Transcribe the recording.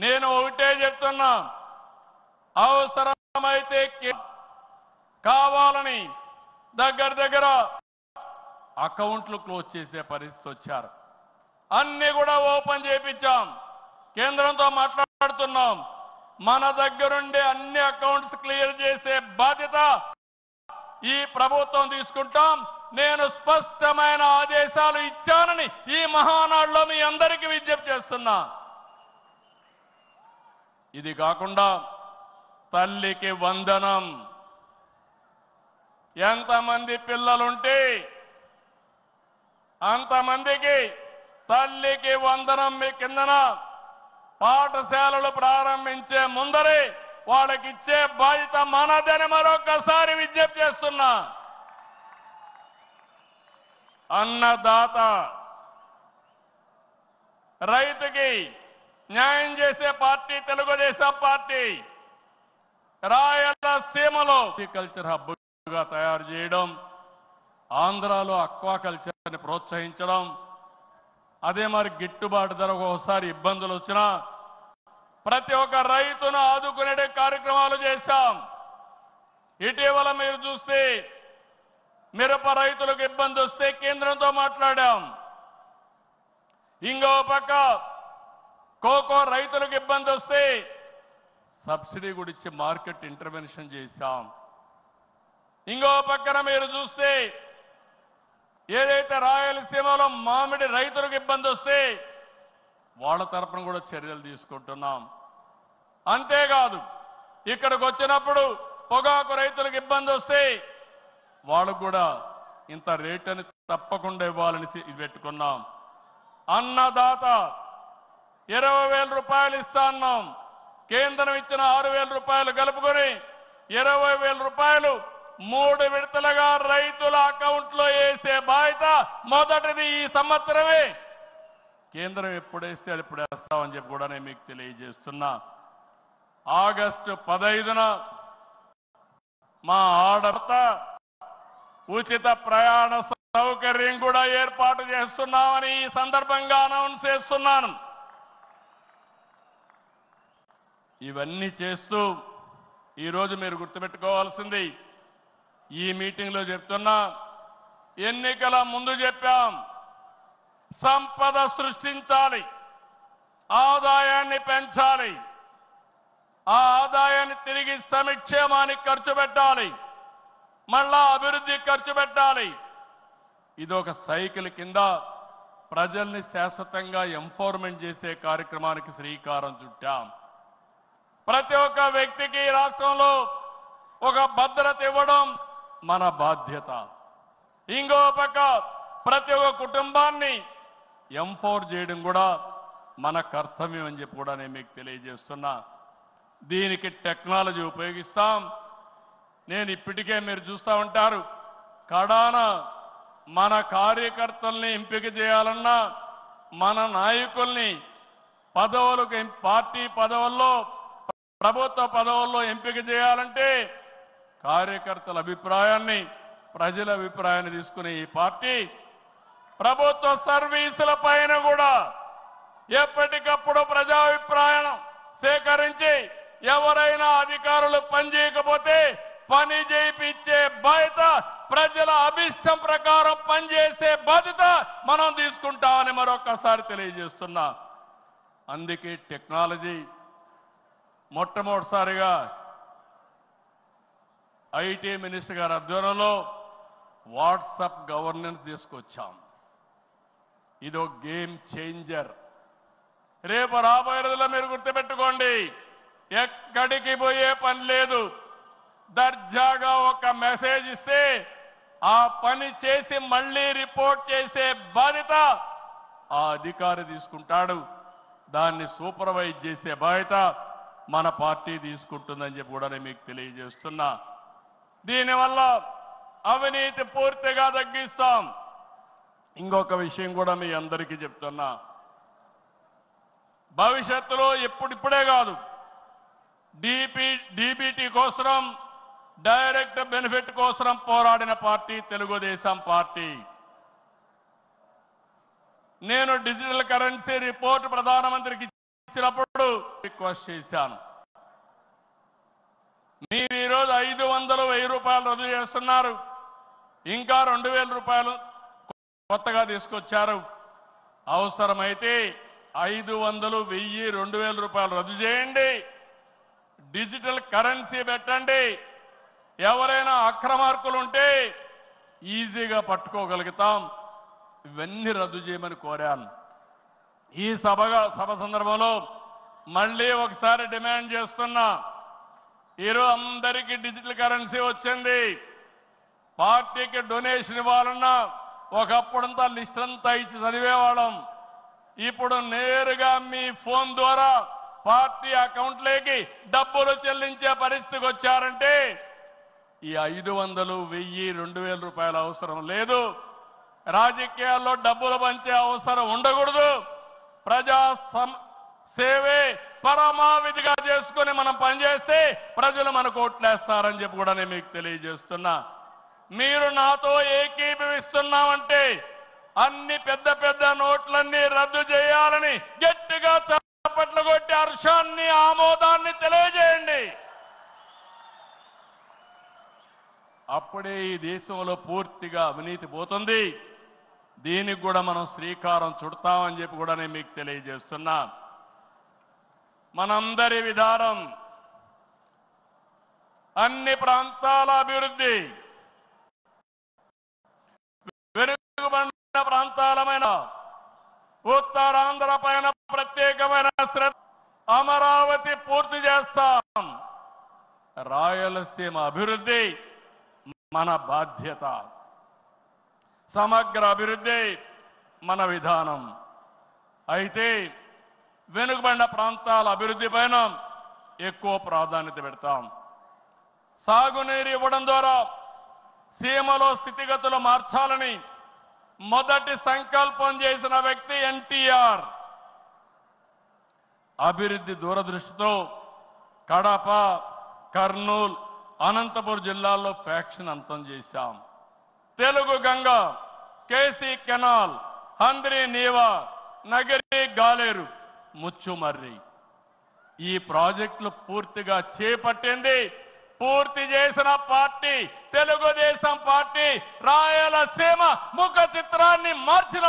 నేను ఒకటే చెప్తున్నా, అవసరమైతే కావాలని దగ్గర అకౌంట్లు క్లోజ్ చేసే పరిస్థితి వచ్చారు. అన్ని కూడా ఓపెన్ చేయించాం. కేంద్రంతో మాట్లాడుతున్నాం. మన దగ్గరుండే అన్ని అకౌంట్స్ క్లియర్ చేసే బాధ్యత ఈ ప్రభుత్వం తీసుకుంటాం. నేను స్పష్టమైన ఆదేశాలు ఇచ్చానని ఈ మహానాడులో మీ అందరికీ విజ్ఞప్తి చేస్తున్నా. ఇది కాకుండా తల్లికి వందనం. ఎంతమంది పిల్లలుంటే అంతమందికి తల్లికి వందనం మీ కిందన పాఠశాలలు ప్రారంభించే ముందరే వాళ్ళకి ఇచ్చే బాధ్యత మనదని మరొకసారి విజ్ఞప్తి చేస్తున్నా. అన్నదాత రైతుకి న్యాయం చేసే పార్టీ తెలుగుదేశం పార్టీ. రాయలసీమలో అగ్రికల్చర్ హబ్గా తయారు చేయడం, ఆంధ్రాలో అక్వాకల్చర్ని ప్రోత్సహించడం, అదే మరి గిట్టుబాటు ధర ఒకసారి ఇబ్బందులు వచ్చినా ప్రతి ఒక్క రైతును ఆదుకునే కార్యక్రమాలు చేశాం. ఇటీవల మీరు చూస్తే మిరప రైతులకు ఇబ్బంది వస్తే కేంద్రంతో మాట్లాడాం. ఇంకో పక్క కోకో రైతులకు ఇబ్బంది వస్తే సబ్సిడీ గురించి మార్కెట్ ఇంటర్వెన్షన్ చేశాం. ఇంకో పక్కన మీరు చూస్తే ఏదైతే రాయలసీమలో మామిడి రైతులకు ఇబ్బంది వస్తే వాళ్ళ తరపున కూడా చర్యలు తీసుకుంటున్నాం. అంతేకాదు ఇక్కడికి వచ్చినప్పుడు పొగాకు రైతులకు ఇబ్బంది వస్తే వాళ్ళకు కూడా ఇంత రేట్ అని తప్పకుండా ఇవ్వాలని పెట్టుకున్నాం. అన్నదాత 20,000 రూపాయలు ఇస్తా అన్నాం. కేంద్రం ఇచ్చిన 6,000 రూపాయలు కలుపుకొని 20,000 రూపాయలు 3 విడతలుగా రైతుల అకౌంట్లో వేసే బాధ్యత మొదటిది ఈ సంవత్సరమే. కేంద్రం ఎప్పుడు వేస్తే ఎప్పుడు వేస్తామని చెప్పి కూడా నేను మీకు తెలియజేస్తున్నా. ఆగస్టు 15న మా ఆడభర్త ఉచిత ప్రయాణ సౌకర్యం కూడా ఏర్పాటు చేస్తున్నామని ఈ సందర్భంగా అనౌన్స్ చేస్తున్నాను. ఇవన్నీ చేస్తూ ఈరోజు మీరు గుర్తుపెట్టుకోవాల్సింది, ఈ మీటింగ్లో చెప్తున్నా, ఎన్నికల ముందు చెప్పాం సంపద సృష్టించాలి, ఆదాయాన్ని పెంచాలి, ఆ ఆదాయాన్ని తిరిగి సంక్షేమానికి ఖర్చు పెట్టాలి, మళ్ళా అభివృద్ధి ఖర్చు పెట్టాలి. ఇది ఒక సైకిల్ కింద ప్రజల్ని శాశ్వతంగా ఎంపవర్మెంట్ చేసే కార్యక్రమానికి శ్రీకారం చుట్టాం. ప్రతి ఒక్క వ్యక్తికి రాష్ట్రంలో ఒక భద్రత ఇవ్వడం మన బాధ్యత. ఇంకో పక్క ప్రతి ఒక్క కుటుంబాన్ని ఎంపవర్ చేయడం కూడా మన కర్తవ్యం అని చెప్పి కూడా నేను మీకు తెలియజేస్తున్నా. దీనికి టెక్నాలజీ ఉపయోగిస్తాం. నేను ఇప్పటికే మీరు చూస్తూ ఉంటారు, కడాన మన కార్యకర్తల్ని ఎంపిక చేయాలన్నా, మన నాయకుల్ని పదవులకు పార్టీ పదవుల్లో ప్రభుత్వ పదవుల్లో ఎంపిక చేయాలంటే కార్యకర్తల అభిప్రాయాన్ని, ప్రజల అభిప్రాయాన్ని తీసుకునే ఈ పార్టీ ప్రభుత్వ సర్వీసుల పైన కూడా ఎప్పటికప్పుడు ప్రజాభిప్రాయం సేకరించి ఎవరైనా అధికారులు పనిచేయకపోతే పని చేయించే బాధ్యత, ప్రజల అభిష్టం ప్రకారం పనిచేసే బాధ్యత మనం తీసుకుంటామని మరొకసారి తెలియజేస్తున్నా. అందుకే టెక్నాలజీ మొట్టమొదటిసారిగా ఐటీ మినిస్టర్ గారి ఆధ్వర్యంలో వాట్సాప్ గవర్నెన్స్ తీసుకొచ్చాం. ఇదో గేమ్ చేంజర్. రేపు రాబోయే రోజుల్లో మీరు గుర్తుపెట్టుకోండి, ఎక్కడికి పోయే పని లేదు. దర్జాగా ఒక మెసేజ్ ఇస్తే ఆ పని చేసి మళ్ళీ రిపోర్ట్ చేసే బాధ్యత ఆ అధికారి తీసుకుంటాడు. దాన్ని సూపర్వైజ్ చేసే బాధ్యత మన పార్టీ తీసుకుంటుందని చెప్పి కూడా నేను మీకు తెలియజేస్తున్నా. దీనివల్ల అవినీతి పూర్తిగా తగ్గిస్తాం. ఇంకొక విషయం కూడా మీ అందరికీ చెప్తున్నా, భవిష్యత్తులో ఇప్పుడిప్పుడే కాదు, డీబీటీ కోసం, డైరెక్ట్ బెనిఫిట్ కోసం పోరాడిన పార్టీ తెలుగుదేశం పార్టీ. నేను డిజిటల్ కరెన్సీ రిపోర్ట్ ప్రధానమంత్రికి ఇచ్చినప్పుడు రిక్వెస్ట్ చేశాను. మీరు ఈరోజు 500, 1000 రూపాయలు రద్దు చేస్తున్నారు. ఇంకా 2000 రూపాయలు కొత్తగా తీసుకొచ్చారు. అవసరమైతే 500, 1000, 2000 రూపాయలు రద్దు చేయండి. డిజిటల్ కరెన్సీ పెట్టండి. ఎవరైనా అక్రమార్కులు ఉంటే ఈజీగా పట్టుకోగలుగుతాం. ఇవన్నీ రద్దు చేయమని కోరాను. ఈ సభ సందర్భంలో మళ్ళీ ఒకసారి డిమాండ్ చేస్తున్నా. ఈరోజు అందరికీ డిజిటల్ కరెన్సీ వచ్చింది. పార్టీకి డొనేషన్ ఇవ్వాలన్నా ఒకప్పుడంతా లిస్ట్ అంతా ఇచ్చి చదివేవాళ్ళం. ఇప్పుడు నేరుగా మీ ఫోన్ ద్వారా పార్టీ అకౌంట్లోకి డబ్బులు చెల్లించే పరిస్థితికి వచ్చారంటే ఈ 500, 1000, 2000 రూపాయల అవసరం లేదు. రాజకీయాల్లో డబ్బులు పంచే అవసరం ఉండకూడదు. ప్రజా సేవే పరమావిధిగా చేసుకుని మనం పనిచేస్తే ప్రజలు మనకు ఓట్లేస్తారని చెప్పి కూడా నేను మీకు తెలియజేస్తున్నా. మీరు నాతో ఏకీభవిస్తున్నామంటే అన్ని పెద్ద పెద్ద నోట్లన్నీ రద్దు చేయాలని గట్టిగా చప్పట్లు కొట్టి హర్షాన్ని, ఆమోదాన్ని తెలియజేయండి. అప్పుడే ఈ దేశంలో పూర్తిగా అవినీతి పోతుంది. దీనికి కూడా మనం శ్రీకారం చుడతామని చెప్పి కూడా నేను మీకు తెలియజేస్తున్నా. మనందరి విధానం అన్ని ప్రాంతాల అభివృద్ధి, వెనుకబడిన ప్రాంతాలమైన ఉత్తరాంధ్ర పైన ప్రత్యేకమైన శ్రద్ధ, అమరావతి పూర్తి చేస్తాం. రాయలసీమ అభివృద్ధి మన బాధ్యత. సమగ్ర అభివృద్ధి మన విధానం. అయితే వెనుకబడిన ప్రాంతాల అభివృద్ధి పైన ఎక్కువ ప్రాధాన్యత పెడతాం. సాగునీరు ఇవ్వడం ద్వారా సీమలో స్థితిగతులు మార్చాలని మొదటి సంకల్పం చేసిన వ్యక్తి ఎన్టీఆర్. అభివృద్ధి దూరదృష్టితో కడప, కర్నూలు, అనంతపురం జిల్లాల్లో ఫ్యాక్షన్ అంతం చేశాం. తెలుగు గంగ, కేసీ కెనాల్, హంద్రీ నీవా, నగరి గాలేరు, ముచ్చుమర్రి ఈ ప్రాజెక్టులు పూర్తిగా చేపట్టింది, పూర్తి చేసిన పార్టీ తెలుగుదేశం పార్టీ. రాయలసీమ ముఖ చిత్రాన్ని మార్చిన